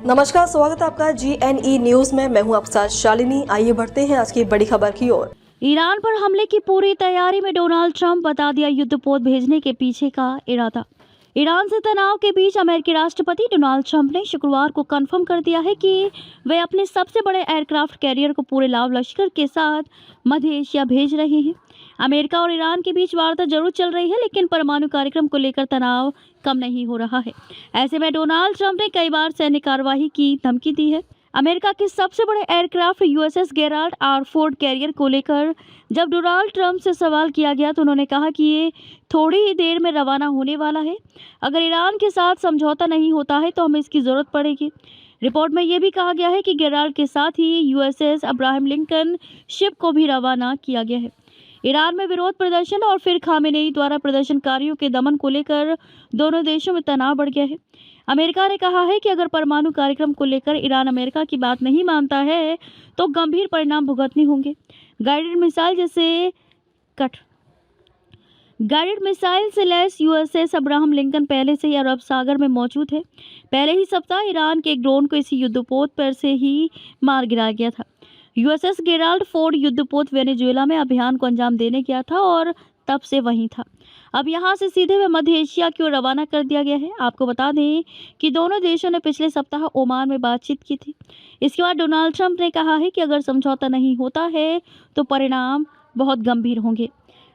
नमस्कार, स्वागत है आपका GNE न्यूज में। मैं हूं आपके साथ शालिनी। आइए बढ़ते हैं आज की बड़ी खबर की ओर। ईरान पर हमले की पूरी तैयारी में डोनाल्ड ट्रंप बता दिया युद्धपोत भेजने के पीछे का इरादा। ईरान से तनाव के बीच अमेरिकी राष्ट्रपति डोनाल्ड ट्रंप ने शुक्रवार को कंफर्म कर दिया है कि वे अपने सबसे बड़े एयरक्राफ्ट कैरियर को पूरे लाव लश्कर के साथ मध्य एशिया भेज रहे हैं। अमेरिका और ईरान के बीच वार्ता जरूर चल रही है, लेकिन परमाणु कार्यक्रम को लेकर तनाव कम नहीं हो रहा है। ऐसे में डोनाल्ड ट्रंप ने कई बार सैन्य कार्रवाई की धमकी दी है। अमेरिका के सबसे बड़े aircraft USS Gerald R Ford carrier को लेकर जब डोनाल्ड ट्रंप से सवाल किया गया तो उन्होंने कहा कि ये थोड़ी ही देर में रवाना होने वाला है। अगर ईरान के साथ समझौता नहीं होता है तो हमें इसकी ज़रूरत पड़ेगी। रिपोर्ट में ये भी कहा गया है कि गेराल्ड के साथ ही USS अब्राहम लिंकन शिप को भी रवाना किया गया है। ईरान में विरोध प्रदर्शन और फिर खामेनेई द्वारा प्रदर्शनकारियों के दमन को लेकर दोनों देशों में तनाव बढ़ गया है। अमेरिका ने कहा है कि अगर परमाणु कार्यक्रम को लेकर ईरान अमेरिका की बात नहीं मानता है तो गंभीर परिणाम भुगतने होंगे। गाइडेड मिसाइल से लैस USS अब्राहम लिंकन पहले से ही अरब सागर में मौजूद है। पहले ही सप्ताह ईरान के एक ड्रोन को इसी युद्धपोत पर से ही मार गिराया गया था। USS गेराल्ड फोर्ड युद्धपोत वेनेजुएला में अभियान को अंजाम देने गया था और तब से वहीं था। अब यहां से सीधे वे मध्य एशिया की ओर रवाना कर दिया गया है। आपको बता दें कि दोनों देशों ने पिछले सप्ताह ओमान में बातचीत की थी। इसके बाद डोनाल्ड ट्रंप ने कहा है कि अगर समझौता नहीं होता है तो परिणाम बहुत गंभीर होंगे।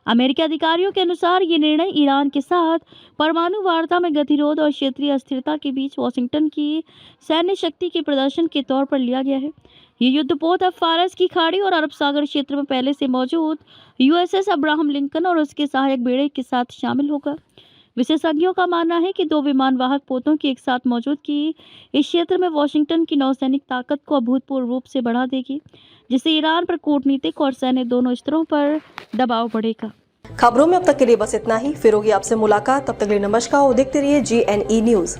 अमेरिकी अधिकारियों के अनुसार ये निर्णय ईरान के साथ परमाणु वार्ता में गतिरोध और क्षेत्रीय अस्थिरता के बीच वाशिंगटन की सैन्य शक्ति के प्रदर्शन के तौर पर लिया गया है। ये युद्धपोत अब फारस की खाड़ी और अरब सागर क्षेत्र में पहले से मौजूद USS अब्राहम लिंकन और उसके सहायक बेड़े के साथ शामिल होगा। विशेषज्ञों का मानना है कि दो विमानवाहक पोतों की एक साथ मौजूदगी इस क्षेत्र में वाशिंगटन की नौसैनिक ताकत को अभूतपूर्व रूप से बढ़ा देगी, जिससे ईरान पर कूटनीतिक और सैन्य दोनों स्तरों पर दबाव बढ़ेगा। खबरों में अब तक के लिए बस इतना ही। फिर होगी आपसे मुलाकात। तब तक के लिए नमस्कार और देखते रहिए GNE न्यूज।